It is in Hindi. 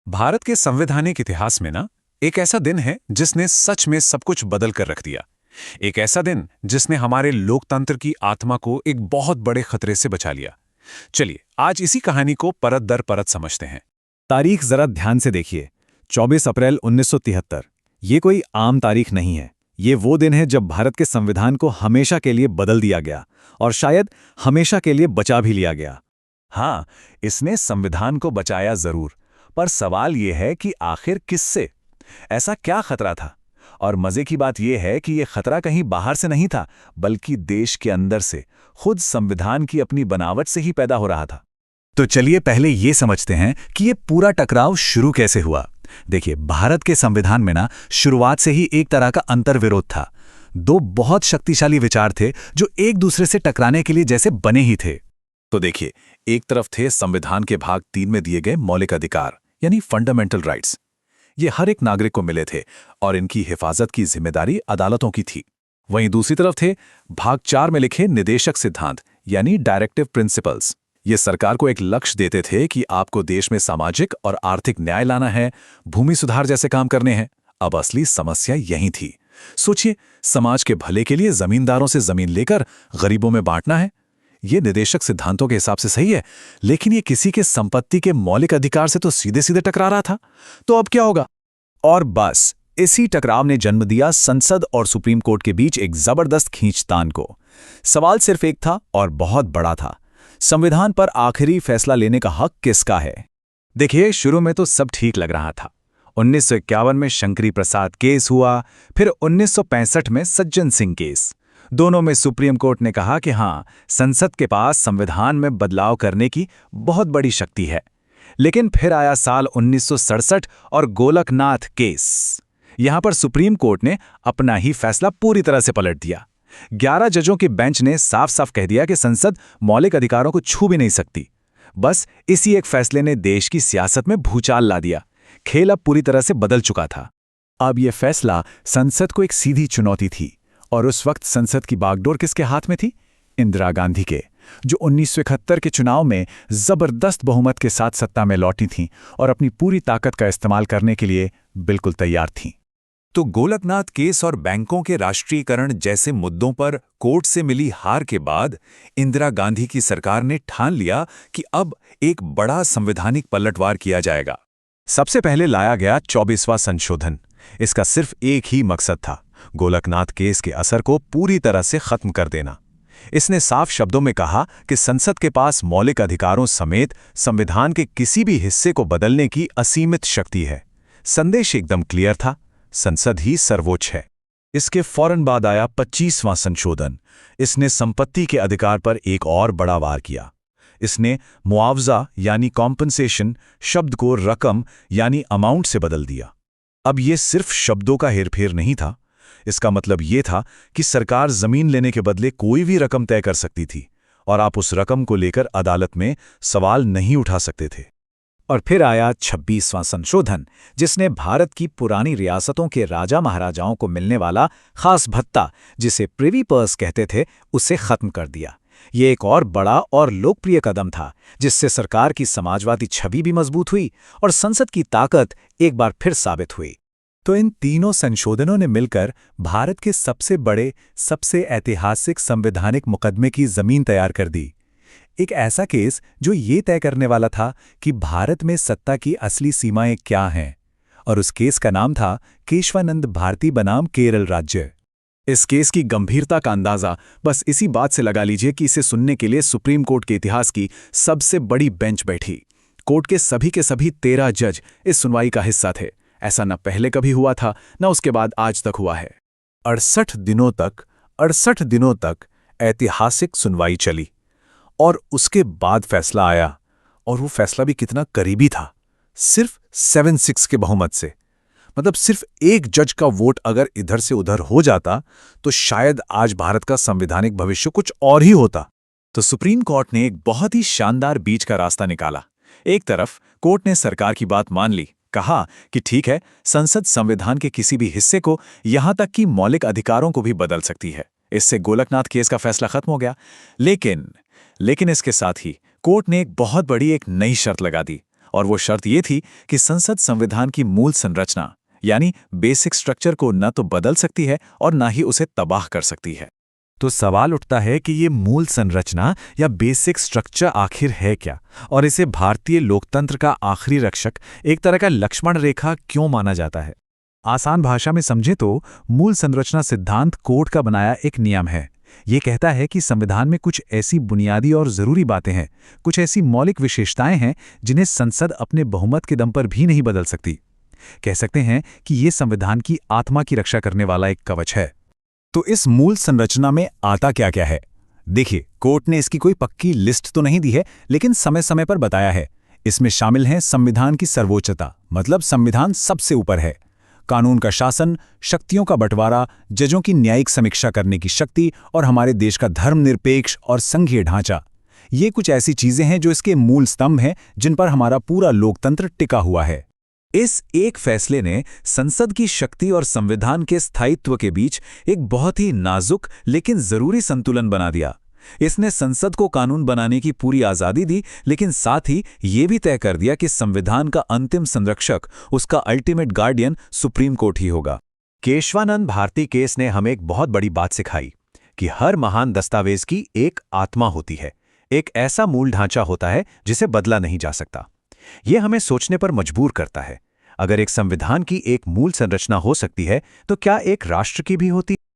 भारत के संवैधानिक इतिहास में ना एक ऐसा दिन है जिसने सच में सब कुछ बदल कर रख दिया। एक ऐसा दिन जिसने हमारे लोकतंत्र की आत्मा को एक बहुत बड़े खतरे से बचा लिया। चलिए आज इसी कहानी को परत दर परत समझते हैं। तारीख जरा ध्यान से देखिए। 24 अप्रैल 1973। ये कोई आम तारीख नहीं है। ये वो दिन है जब भारत के संविधान को हमेशा के लिए बदल दिया गया और शायद हमेशा के लिए बचा भी लिया गया। हाँ, इसने संविधान को बचाया जरूर, पर सवाल ये है कि आखिर किससे? ऐसा क्या खतरा था? और मजे की बात यह है कि यह खतरा कहीं बाहर से नहीं था, बल्कि देश के अंदर से, खुद संविधान की अपनी बनावट से ही पैदा हो रहा था। तो चलिए पहले ये समझते हैं कि ये पूरा टकराव शुरू कैसे हुआ। देखिए, भारत के संविधान में ना शुरुआत से ही एक तरह का अंतर्विरोध था। दो बहुत शक्तिशाली विचार थे जो एक दूसरे से टकराने के लिए जैसे बने ही थे। तो देखिए, एक तरफ थे संविधान के भाग 3 में दिए गए मौलिक अधिकार यानी फंडामेंटल राइट्स। ये हर एक नागरिक को मिले थे और इनकी हिफाजत की जिम्मेदारी अदालतों की थी। वहीं दूसरी तरफ थे भाग 4 में लिखे निदेशक सिद्धांत यानी डायरेक्टिव प्रिंसिपल्स। ये सरकार को एक लक्ष्य देते थे कि आपको देश में सामाजिक और आर्थिक न्याय लाना है, भूमि सुधार जैसे काम करने हैं। अब असली समस्या यही थी। सोचिए, समाज के भले के लिए जमींदारों से जमीन लेकर गरीबों में बांटना है। ये निदेशक सिद्धांतों के हिसाब से सही है, लेकिन ये किसी के संपत्ति के मौलिक अधिकार से तो सीधे सीधे टकरा रहा था। तो अब क्या होगा? और बस इसी टकराव ने जन्म दिया संसद और सुप्रीम कोर्ट के बीच एक जबरदस्त खींचतान को। सवाल सिर्फ एक था और बहुत बड़ा था। संविधान पर आखिरी फैसला लेने का हक किसका है? देखिए, शुरू में तो सब ठीक लग रहा था। 1951 में शंकरी प्रसाद केस हुआ, फिर 1965 में सज्जन सिंह केस। दोनों में सुप्रीम कोर्ट ने कहा कि हाँ, संसद के पास संविधान में बदलाव करने की बहुत बड़ी शक्ति है। लेकिन फिर आया साल 1967 और गोलकनाथ केस। यहां पर सुप्रीम कोर्ट ने अपना ही फैसला पूरी तरह से पलट दिया। 11 जजों की बेंच ने साफ साफ कह दिया कि संसद मौलिक अधिकारों को छू भी नहीं सकती। बस इसी एक फैसले ने देश की सियासत में भूचाल ला दिया। खेल अब पूरी तरह से बदल चुका था। अब यह फैसला संसद को एक सीधी चुनौती थी। और उस वक्त संसद की बागडोर किसके हाथ में थी? इंदिरा गांधी के, जो 1971 के चुनाव में जबरदस्त बहुमत के साथ सत्ता में लौटी थीं और अपनी पूरी ताकत का इस्तेमाल करने के लिए बिल्कुल तैयार थीं। तो गोलकनाथ केस और बैंकों के राष्ट्रीयकरण जैसे मुद्दों पर कोर्ट से मिली हार के बाद इंदिरा गांधी की सरकार ने ठान लिया कि अब एक बड़ा संवैधानिक पलटवार किया जाएगा। सबसे पहले लाया गया 24वां संशोधन। इसका सिर्फ एक ही मकसद था, गोलकनाथ केस के असर को पूरी तरह से खत्म कर देना। इसने साफ शब्दों में कहा कि संसद के पास मौलिक अधिकारों समेत संविधान के किसी भी हिस्से को बदलने की असीमित शक्ति है। संदेश एकदम क्लियर था, संसद ही सर्वोच्च है। इसके फौरन बाद आया 25वां संशोधन। इसने संपत्ति के अधिकार पर एक और बड़ा वार किया। इसने मुआवजा यानी कॉम्पनसेशन शब्द को रकम यानी अमाउंट से बदल दिया। अब यह सिर्फ शब्दों का हेरफेर नहीं था। इसका मतलब यह था कि सरकार जमीन लेने के बदले कोई भी रकम तय कर सकती थी और आप उस रकम को लेकर अदालत में सवाल नहीं उठा सकते थे। और फिर आया 26वां संशोधन, जिसने भारत की पुरानी रियासतों के राजा महाराजाओं को मिलने वाला खास भत्ता, जिसे प्रिवी पर्स कहते थे, उसे खत्म कर दिया। ये एक और बड़ा और लोकप्रिय कदम था, जिससे सरकार की समाजवादी छवि भी मजबूत हुई और संसद की ताकत एक बार फिर साबित हुई। तो इन तीनों संशोधनों ने मिलकर भारत के सबसे बड़े, सबसे ऐतिहासिक संवैधानिक मुकदमे की जमीन तैयार कर दी। एक ऐसा केस जो ये तय करने वाला था कि भारत में सत्ता की असली सीमाएं क्या हैं। और उस केस का नाम था केशवानंद भारती बनाम केरल राज्य। इस केस की गंभीरता का अंदाजा बस इसी बात से लगा लीजिए कि इसे सुनने के लिए सुप्रीम कोर्ट के इतिहास की सबसे बड़ी बेंच बैठी। कोर्ट के सभी 13 जज इस सुनवाई का हिस्सा थे। ऐसा न पहले कभी हुआ था, न उसके बाद आज तक हुआ है। 68 दिनों तक ऐतिहासिक सुनवाई चली और उसके बाद फैसला आया। और वो फैसला भी कितना करीबी था, सिर्फ 7-6 के बहुमत से। मतलब सिर्फ एक जज का वोट अगर इधर से उधर हो जाता तो शायद आज भारत का संवैधानिक भविष्य कुछ और ही होता। तो सुप्रीम कोर्ट ने एक बहुत ही शानदार बीच का रास्ता निकाला। एक तरफ कोर्ट ने सरकार की बात मान ली, कहा कि ठीक है, संसद संविधान के किसी भी हिस्से को, यहां तक कि मौलिक अधिकारों को भी बदल सकती है। इससे गोलकनाथ केस का फैसला खत्म हो गया। लेकिन इसके साथ ही कोर्ट ने एक बहुत बड़ी एक नई शर्त लगा दी, और वो शर्त ये थी कि संसद संविधान की मूल संरचना यानी बेसिक स्ट्रक्चर को न तो बदल सकती है और न ही उसे तबाह कर सकती है। तो सवाल उठता है कि ये मूल संरचना या बेसिक स्ट्रक्चर आखिर है क्या, और इसे भारतीय लोकतंत्र का आखिरी रक्षक, एक तरह का लक्ष्मण रेखा क्यों माना जाता है? आसान भाषा में समझे तो मूल संरचना सिद्धांत कोर्ट का बनाया एक नियम है। ये कहता है कि संविधान में कुछ ऐसी बुनियादी और जरूरी बातें हैं, कुछ ऐसी मौलिक विशेषताएं हैं जिन्हें संसद अपने बहुमत के दम पर भी नहीं बदल सकती। कह सकते हैं कि ये संविधान की आत्मा की रक्षा करने वाला एक कवच है। तो इस मूल संरचना में आता क्या क्या है? देखिए, कोर्ट ने इसकी कोई पक्की लिस्ट तो नहीं दी है, लेकिन समय समय पर बताया है। इसमें शामिल है संविधान की सर्वोच्चता, मतलब संविधान सबसे ऊपर है, कानून का शासन, शक्तियों का बंटवारा, जजों की न्यायिक समीक्षा करने की शक्ति और हमारे देश का धर्मनिरपेक्ष और संघीय ढांचा। ये कुछ ऐसी चीजें हैं जो इसके मूल स्तंभ हैं, जिन पर हमारा पूरा लोकतंत्र टिका हुआ है। इस एक फैसले ने संसद की शक्ति और संविधान के स्थायित्व के बीच एक बहुत ही नाजुक लेकिन जरूरी संतुलन बना दिया। इसने संसद को कानून बनाने की पूरी आजादी दी, लेकिन साथ ही ये भी तय कर दिया कि संविधान का अंतिम संरक्षक, उसका अल्टीमेट गार्डियन सुप्रीम कोर्ट ही होगा। केशवानंद भारती केस ने हमें एक बहुत बड़ी बात सिखाई कि हर महान दस्तावेज की एक आत्मा होती है, एक ऐसा मूल ढांचा होता है जिसे बदला नहीं जा सकता। यह हमें सोचने पर मजबूर करता है, अगर एक संविधान की एक मूल संरचना हो सकती है तो क्या एक राष्ट्र की भी होती है?